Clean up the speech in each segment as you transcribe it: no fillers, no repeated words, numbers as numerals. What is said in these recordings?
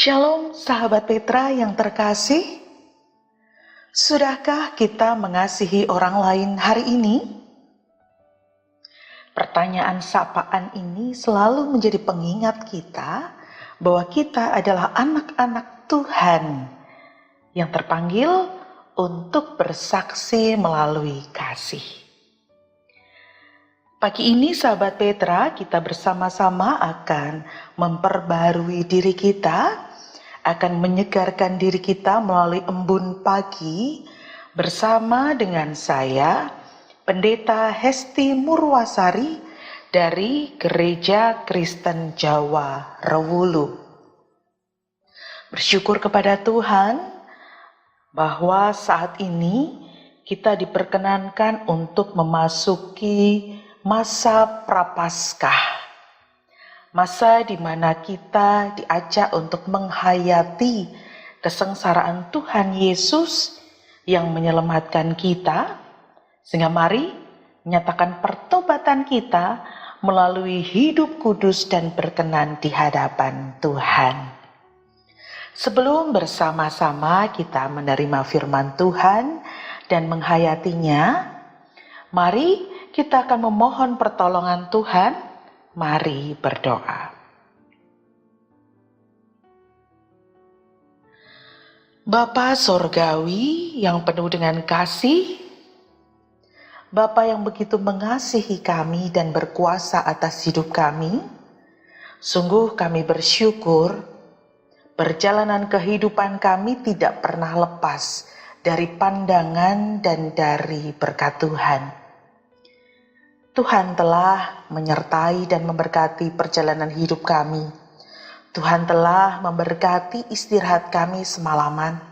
Shalom sahabat Petra yang terkasih. Sudahkah kita mengasihi orang lain hari ini? Pertanyaan sapaan ini selalu menjadi pengingat kita bahwa kita adalah anak-anak Tuhan yang terpanggil untuk bersaksi melalui kasih. Pagi ini sahabat Petra, kita bersama-sama akan memperbarui diri kita, akan menyegarkan diri kita melalui embun pagi bersama dengan saya, Pendeta Hesti Murwasari dari Gereja Kristen Jawa Rewulu. Bersyukur kepada Tuhan bahwa saat ini kita diperkenankan untuk memasuki masa Prapaskah, masa di mana kita diajak untuk menghayati kesengsaraan Tuhan Yesus yang menyelamatkan kita, sehingga mari menyatakan pertobatan kita melalui hidup kudus dan berkenan di hadapan Tuhan. Sebelum bersama-sama kita menerima firman Tuhan dan menghayatinya, mari kita akan memohon pertolongan Tuhan. Mari berdoa. Bapa Sorgawi yang penuh dengan kasih, Bapa yang begitu mengasihi kami dan berkuasa atas hidup kami, sungguh kami bersyukur perjalanan kehidupan kami tidak pernah lepas dari pandangan dan dari berkat Tuhan. Tuhan telah menyertai dan memberkati perjalanan hidup kami. Tuhan telah memberkati istirahat kami semalaman.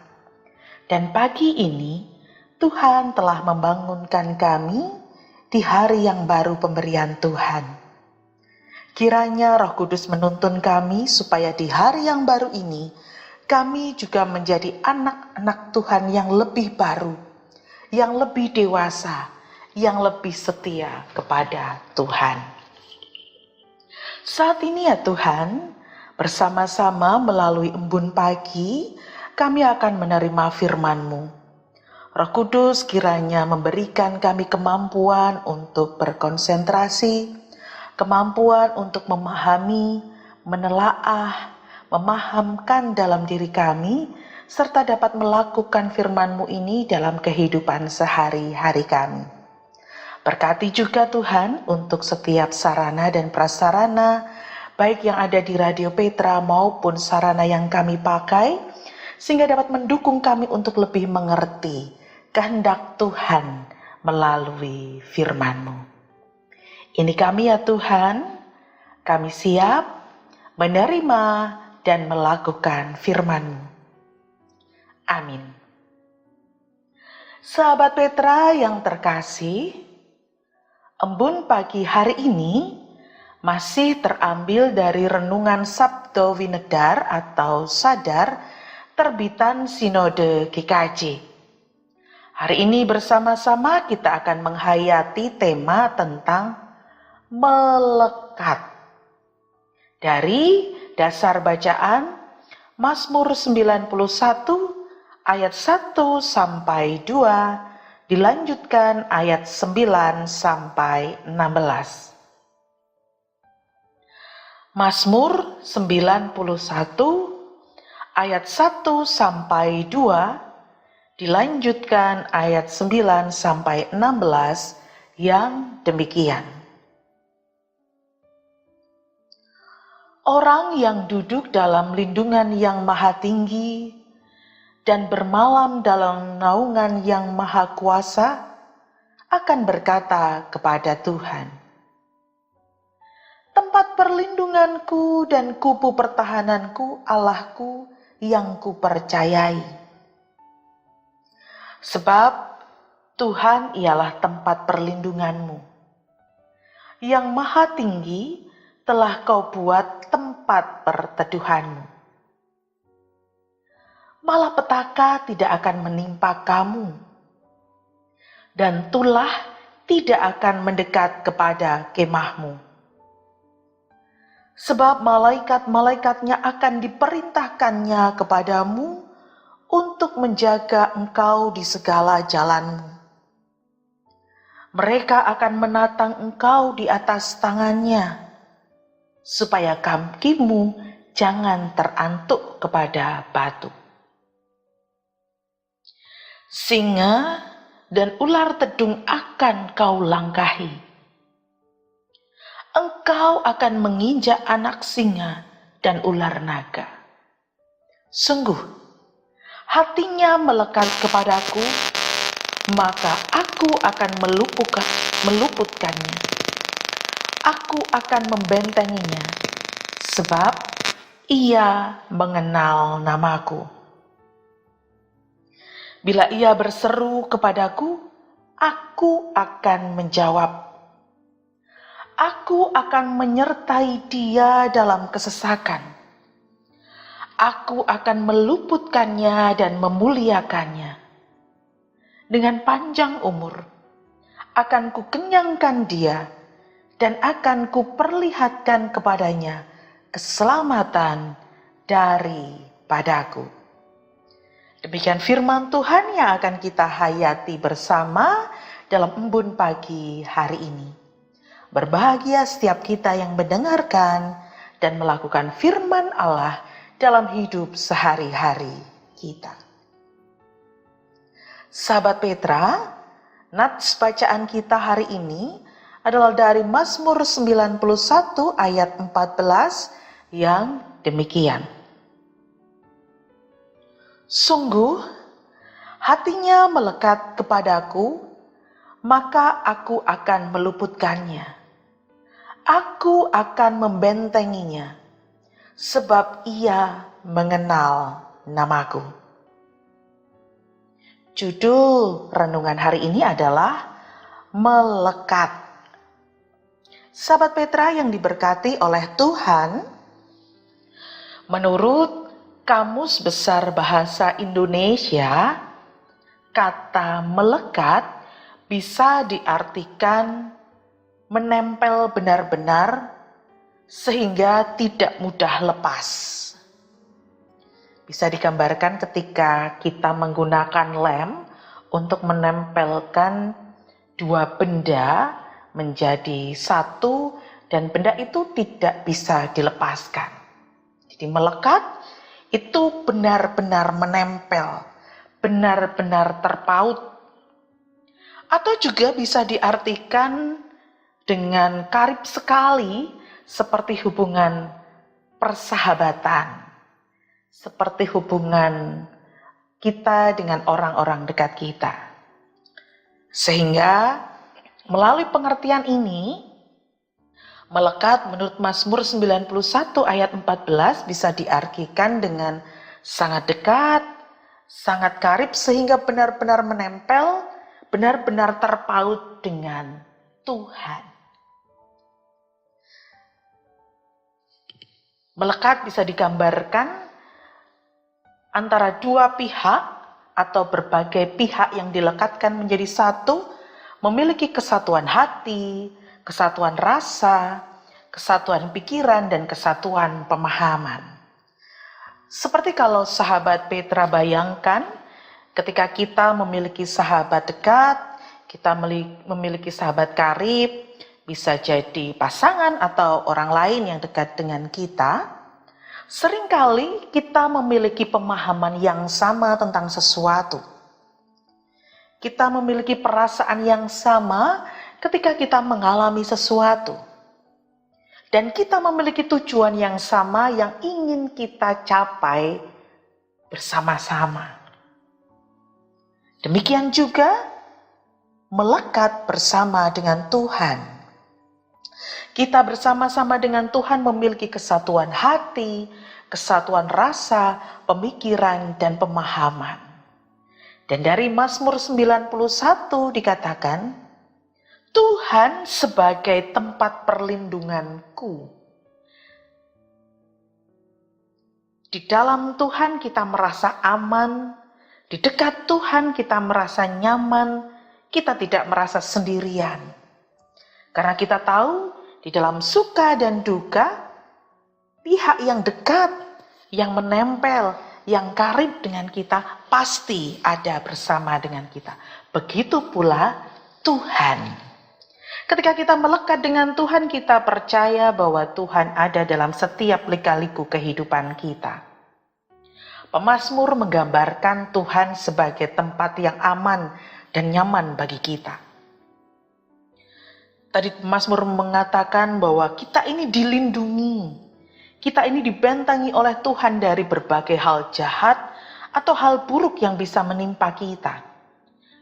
Dan pagi ini, Tuhan telah membangunkan kami di hari yang baru pemberian Tuhan. Kiranya Roh Kudus menuntun kami supaya di hari yang baru ini, kami juga menjadi anak-anak Tuhan yang lebih baru, yang lebih dewasa, yang lebih setia kepada Tuhan. Saat ini ya Tuhan, bersama-sama melalui embun pagi, kami akan menerima firman-Mu. Roh Kudus kiranya memberikan kami kemampuan untuk berkonsentrasi, kemampuan untuk memahami, menelaah, memahamkan dalam diri kami, serta dapat melakukan firman-Mu ini dalam kehidupan sehari-hari kami. Berkati juga Tuhan untuk setiap sarana dan prasarana, baik yang ada di Radio Petra maupun sarana yang kami pakai, sehingga dapat mendukung kami untuk lebih mengerti kehendak Tuhan melalui firman-Mu. Ini kami ya Tuhan, kami siap menerima dan melakukan firman-Mu. Amin. Sahabat Petra yang terkasih, embun pagi hari ini masih terambil dari Renungan Sabdo Winedar atau Sadar terbitan Sinode GKJ. Hari ini bersama-sama kita akan menghayati tema tentang melekat. Dari dasar bacaan Mazmur 91 ayat 1 sampai 2, dilanjutkan ayat 9 sampai 16. Mazmur 91 ayat 1 sampai 2, dilanjutkan ayat 9 sampai 16 yang demikian. Orang yang duduk dalam lindungan yang maha tinggi dan bermalam dalam naungan yang maha kuasa akan berkata kepada Tuhan, tempat perlindunganku dan kubu pertahananku, Allahku yang kupercayai. Sebab Tuhan ialah tempat perlindunganmu. Yang maha tinggi telah kau buat tempat perteduhanmu. Malapetaka tidak akan menimpa kamu, dan tulah tidak akan mendekat kepada kemahmu. sebab malaikat-malaikatnya akan diperintahkannya kepadamu untuk menjaga engkau di segala jalanmu. Mereka akan menatang engkau di atas tangannya, supaya kakimu jangan terantuk kepada batu. Singa dan ular tedung akan kau langkahi. Engkau akan menginjak anak singa dan ular naga. Sungguh, hatinya melekat kepadaku, maka aku akan meluputkannya. Aku akan membentenginya, sebab ia mengenal namaku. Bila ia berseru kepadaku, aku akan menjawab. Aku akan menyertai dia dalam kesesakan. Aku akan meluputkannya dan memuliakannya. Dengan panjang umur, akan kukenyangkan dia dan akan kuperlihatkan kepadanya keselamatan daripadaku. Demikian firman Tuhan yang akan kita hayati bersama dalam embun pagi hari ini. Berbahagia setiap kita yang mendengarkan dan melakukan firman Allah dalam hidup sehari-hari kita. Sahabat Petra, nats bacaan kita hari ini adalah dari Mazmur 91 ayat 14 yang demikian. Sungguh, hatinya melekat kepadaku, maka aku akan meluputkannya. Aku akan membentenginya, sebab ia mengenal namaku. Judul renungan hari ini adalah Melekat. Sahabat Petra yang diberkati oleh Tuhan, menurut Kamus Besar Bahasa Indonesia, kata melekat bisa diartikan menempel benar-benar sehingga tidak mudah lepas. Bisa digambarkan ketika kita menggunakan lem untuk menempelkan dua benda menjadi satu dan benda itu tidak bisa dilepaskan. Jadi melekat itu benar-benar menempel, benar-benar terpaut. Atau juga bisa diartikan dengan karib sekali seperti hubungan persahabatan, seperti hubungan kita dengan orang-orang dekat kita. Sehingga melalui pengertian ini, melekat menurut Mazmur 91 ayat 14 bisa diartikan dengan sangat dekat, sangat karib sehingga benar-benar menempel, benar-benar terpaut dengan Tuhan. Melekat bisa digambarkan antara dua pihak atau berbagai pihak yang dilekatkan menjadi satu, memiliki kesatuan hati, kesatuan rasa, kesatuan pikiran, dan kesatuan pemahaman. Seperti kalau sahabat Petra bayangkan, ketika kita memiliki sahabat dekat, kita memiliki sahabat karib, bisa jadi pasangan atau orang lain yang dekat dengan kita, seringkali kita memiliki pemahaman yang sama tentang sesuatu. Kita memiliki perasaan yang sama ketika kita mengalami sesuatu. Dan kita memiliki tujuan yang sama yang ingin kita capai bersama-sama. Demikian juga melekat bersama dengan Tuhan. Kita bersama-sama dengan Tuhan memiliki kesatuan hati, kesatuan rasa, pemikiran, dan pemahaman. Dan dari Mazmur 91 dikatakan, Tuhan sebagai tempat perlindunganku. Di dalam Tuhan kita merasa aman, di dekat Tuhan kita merasa nyaman, kita tidak merasa sendirian. Karena kita tahu di dalam suka dan duka, Pihak yang dekat, yang menempel, yang karib dengan kita pasti ada bersama dengan kita. Begitu pula Tuhan. Ketika kita melekat dengan Tuhan, kita percaya bahwa Tuhan ada dalam setiap lika-liku kehidupan kita. Pemazmur menggambarkan Tuhan sebagai tempat yang aman dan nyaman bagi kita. Tadi pemazmur mengatakan bahwa kita ini dilindungi. Kita ini dibentengi oleh Tuhan dari berbagai hal jahat atau hal buruk yang bisa menimpa kita.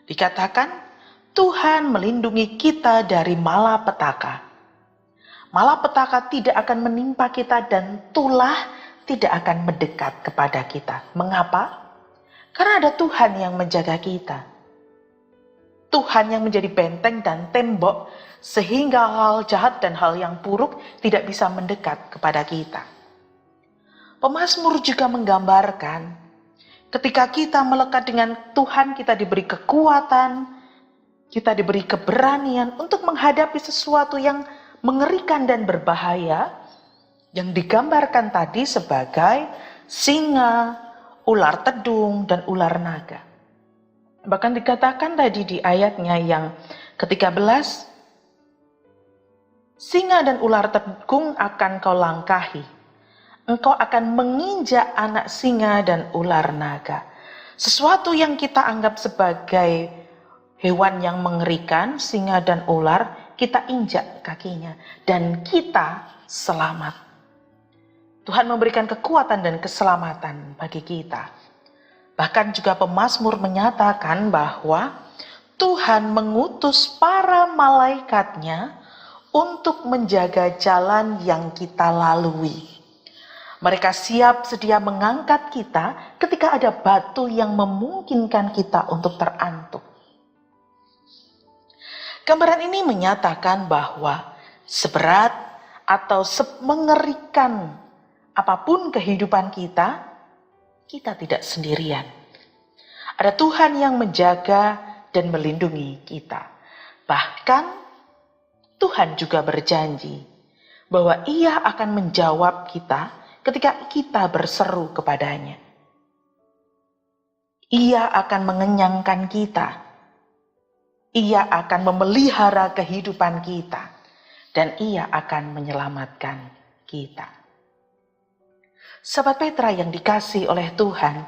Dikatakan, Tuhan melindungi kita dari malapetaka. Malapetaka tidak akan menimpa kita dan tulah tidak akan mendekat kepada kita. Mengapa? Karena ada Tuhan yang menjaga kita. Tuhan yang menjadi benteng dan tembok sehingga hal jahat dan hal yang buruk tidak bisa mendekat kepada kita. Pemazmur juga menggambarkan ketika kita melekat dengan Tuhan, kita diberi kekuatan, kita diberi keberanian untuk menghadapi sesuatu yang mengerikan dan berbahaya yang digambarkan tadi sebagai singa, ular tedung, dan ular naga. Bahkan dikatakan tadi di ayatnya yang ke-13, singa dan ular tedung akan kau langkahi. Engkau akan menginjak anak singa dan ular naga. Sesuatu yang kita anggap sebagai hewan yang mengerikan, singa dan ular, kita injak kakinya dan kita selamat. Tuhan memberikan kekuatan dan keselamatan bagi kita. Bahkan juga pemazmur menyatakan bahwa Tuhan mengutus para malaikatnya untuk menjaga jalan yang kita lalui. Mereka siap sedia mengangkat kita ketika ada batu yang memungkinkan kita untuk terantuk. Gambaran ini menyatakan bahwa seberat atau mengerikan apapun kehidupan kita, kita tidak sendirian. Ada Tuhan yang menjaga dan melindungi kita. Bahkan Tuhan juga berjanji bahwa Ia akan menjawab kita ketika kita berseru kepadanya. Ia akan mengenyangkan kita. Ia akan memelihara kehidupan kita. Dan Ia akan menyelamatkan kita. Sahabat Petra yang dikasihi oleh Tuhan,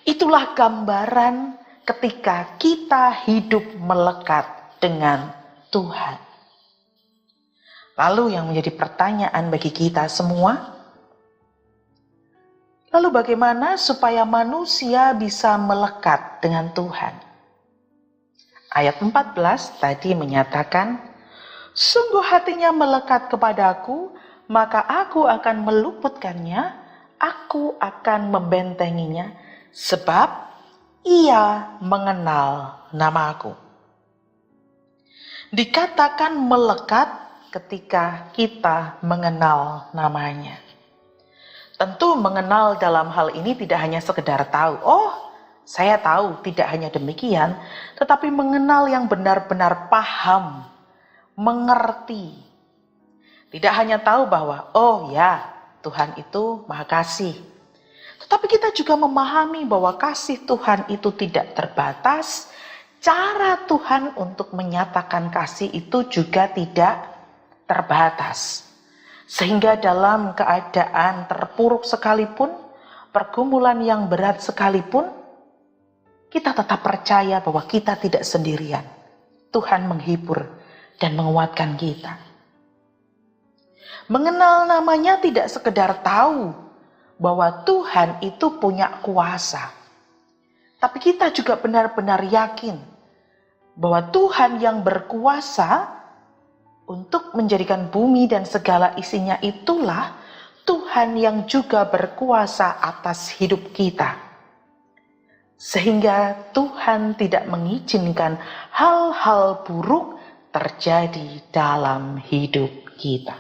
itulah gambaran ketika kita hidup melekat dengan Tuhan. Lalu yang menjadi pertanyaan bagi kita semua, lalu bagaimana supaya manusia bisa melekat dengan Tuhan? Ayat 14 tadi menyatakan, sungguh hatinya melekat kepadaku, maka aku akan meluputkannya, aku akan membentenginya, sebab ia mengenal namaku. Dikatakan melekat ketika kita mengenal namanya. Tentu mengenal dalam hal ini tidak hanya sekedar tahu, oh saya tahu, tidak hanya demikian, tetapi mengenal yang benar-benar paham, mengerti. Tidak hanya tahu bahwa, oh ya Tuhan itu Maha Kasih. Tetapi kita juga memahami bahwa kasih Tuhan itu tidak terbatas, cara Tuhan untuk menyatakan kasih itu juga tidak terbatas. Sehingga dalam keadaan terpuruk sekalipun, pergumulan yang berat sekalipun, kita tetap percaya bahwa kita tidak sendirian. Tuhan menghibur dan menguatkan kita. Mengenal namanya tidak sekedar tahu bahwa Tuhan itu punya kuasa. Tapi kita juga benar-benar yakin bahwa Tuhan yang berkuasa untuk menjadikan bumi dan segala isinya itulah Tuhan yang juga berkuasa atas hidup kita. Sehingga Tuhan tidak mengizinkan hal-hal buruk terjadi dalam hidup kita.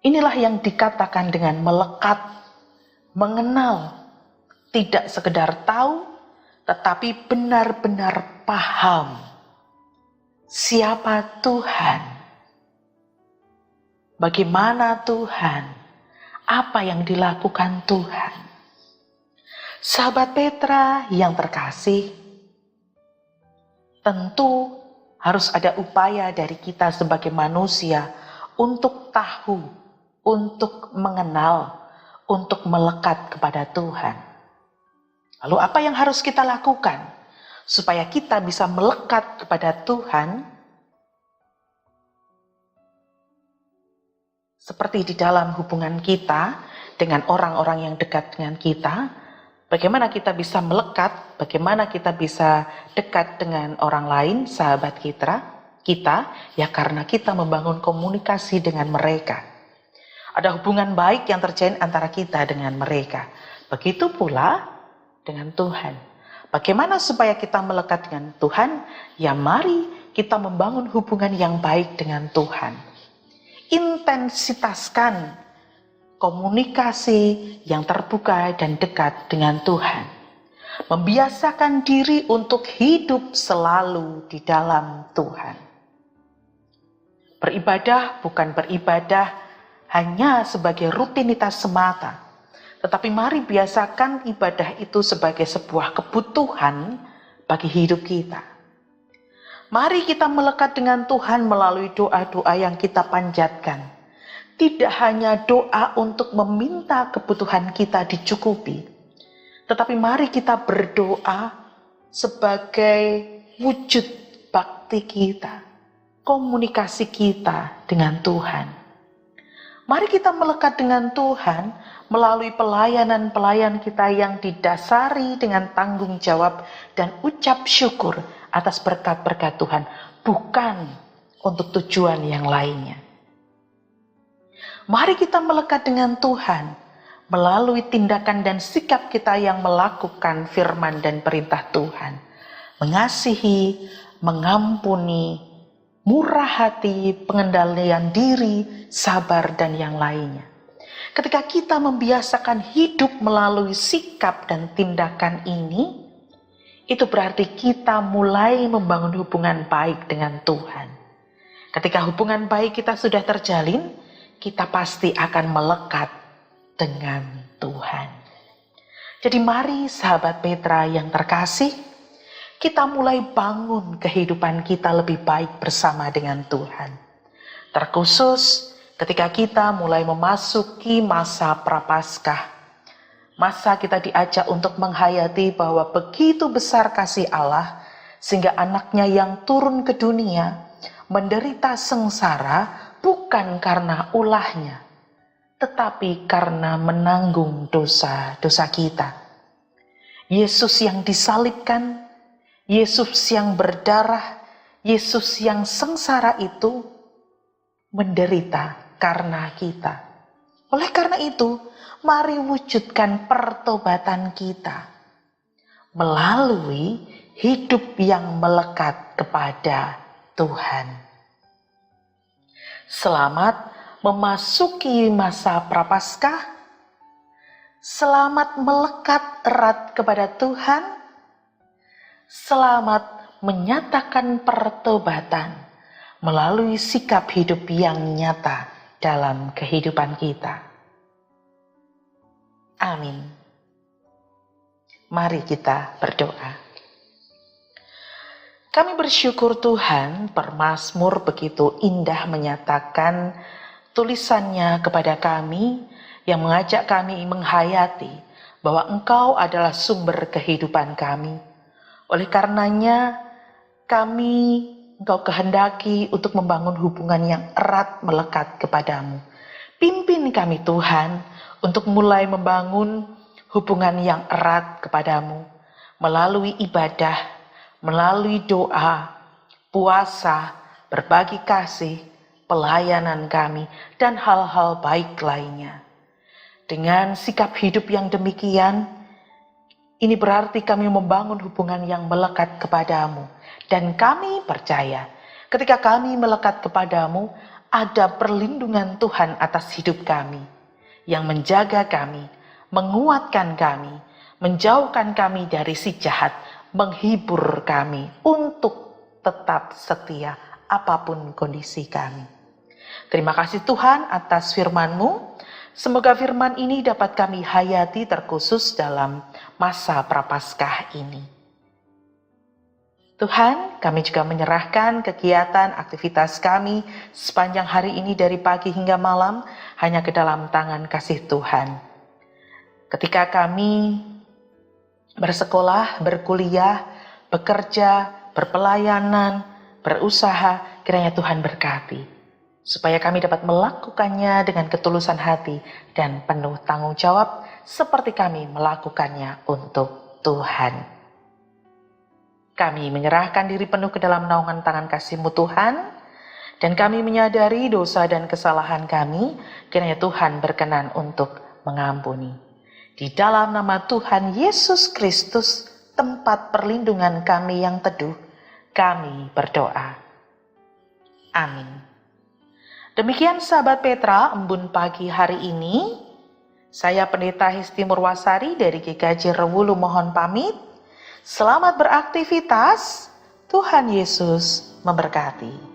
Inilah yang dikatakan dengan melekat, mengenal, tidak sekedar tahu, tetapi benar-benar paham siapa Tuhan. Bagaimana Tuhan? Apa yang dilakukan Tuhan? Sahabat Petra yang terkasih, tentu harus ada upaya dari kita sebagai manusia untuk tahu, untuk mengenal, untuk melekat kepada Tuhan. Lalu apa yang harus kita lakukan supaya kita bisa melekat kepada Tuhan? Seperti di dalam hubungan kita dengan orang-orang yang dekat dengan kita, bagaimana kita bisa melekat, bagaimana kita bisa dekat dengan orang lain, sahabat kita ya karena kita membangun komunikasi dengan mereka. Ada hubungan baik yang terjalin antara kita dengan mereka. Begitu pula dengan Tuhan. Bagaimana supaya kita melekat dengan Tuhan? Ya mari kita membangun hubungan yang baik dengan Tuhan. Intensitaskan komunikasi yang terbuka dan dekat dengan Tuhan. Membiasakan diri untuk hidup selalu di dalam Tuhan. Beribadah bukan beribadah hanya sebagai rutinitas semata, tetapi mari biasakan ibadah itu sebagai sebuah kebutuhan bagi hidup kita. Mari kita melekat dengan Tuhan melalui doa-doa yang kita panjatkan. Tidak hanya doa untuk meminta kebutuhan kita dicukupi, tetapi mari kita berdoa sebagai wujud bakti kita, komunikasi kita dengan Tuhan. Mari kita melekat dengan Tuhan melalui pelayanan-pelayan kita yang didasari dengan tanggung jawab dan ucap syukur atas berkat-berkat Tuhan, bukan untuk tujuan yang lainnya. Mari kita melekat dengan Tuhan melalui tindakan dan sikap kita yang melakukan firman dan perintah Tuhan. Mengasihi, mengampuni, murah hati, pengendalian diri, sabar, dan yang lainnya. Ketika kita membiasakan hidup melalui sikap dan tindakan ini, itu berarti kita mulai membangun hubungan baik dengan Tuhan. Ketika hubungan baik kita sudah terjalin, kita pasti akan melekat dengan Tuhan. Jadi mari sahabat Petra yang terkasih, kita mulai bangun kehidupan kita lebih baik bersama dengan Tuhan. Terkhusus ketika kita mulai memasuki masa Prapaskah. Masa kita diajak untuk menghayati bahwa begitu besar kasih Allah sehingga anaknya yang turun ke dunia menderita sengsara bukan karena ulahnya, tetapi karena menanggung dosa-dosa kita. Yesus yang disalibkan, Yesus yang berdarah, Yesus yang sengsara itu menderita karena kita. Oleh karena itu, mari wujudkan pertobatan kita melalui hidup yang melekat kepada Tuhan. Selamat memasuki masa Prapaskah. Selamat melekat erat kepada Tuhan. Selamat menyatakan pertobatan melalui sikap hidup yang nyata dalam kehidupan kita. Amin. Mari kita berdoa. Kami bersyukur Tuhan, Permazmur begitu indah menyatakan tulisannya kepada kami yang mengajak kami menghayati bahwa Engkau adalah sumber kehidupan kami. Oleh karenanya Engkau kehendaki untuk membangun hubungan yang erat melekat kepadamu. Pimpin kami Tuhan untuk mulai membangun hubungan yang erat kepadamu melalui ibadah, melalui doa, puasa, berbagi kasih, pelayanan kami, dan hal-hal baik lainnya. Dengan sikap hidup yang demikian, ini berarti kami membangun hubungan yang melekat kepadamu. Dan kami percaya, ketika kami melekat kepadamu, ada perlindungan Tuhan atas hidup kami, yang menjaga kami, menguatkan kami, menjauhkan kami dari si jahat, menghibur kami untuk tetap setia apapun kondisi kami. Terima kasih Tuhan atas firman-Mu. Semoga firman ini dapat kami hayati terkhusus dalam masa Prapaskah ini. Tuhan, kami juga menyerahkan kegiatan aktivitas kami sepanjang hari ini dari pagi hingga malam hanya ke dalam tangan kasih Tuhan. Ketika kami bersekolah, berkuliah, bekerja, berpelayanan, berusaha, kiranya Tuhan berkati, supaya kami dapat melakukannya dengan ketulusan hati dan penuh tanggung jawab seperti kami melakukannya untuk Tuhan. Kami menyerahkan diri penuh ke dalam naungan tangan kasih-Mu Tuhan, dan kami menyadari dosa dan kesalahan kami, kiranya Tuhan berkenan untuk mengampuni. Di dalam nama Tuhan Yesus Kristus, tempat perlindungan kami yang teduh, kami berdoa. Amin. Demikian sahabat Petra, embun pagi hari ini. Saya Pendeta Hesti Murwasari dari GKJ Rewulu mohon pamit. Selamat beraktivitas, Tuhan Yesus memberkati.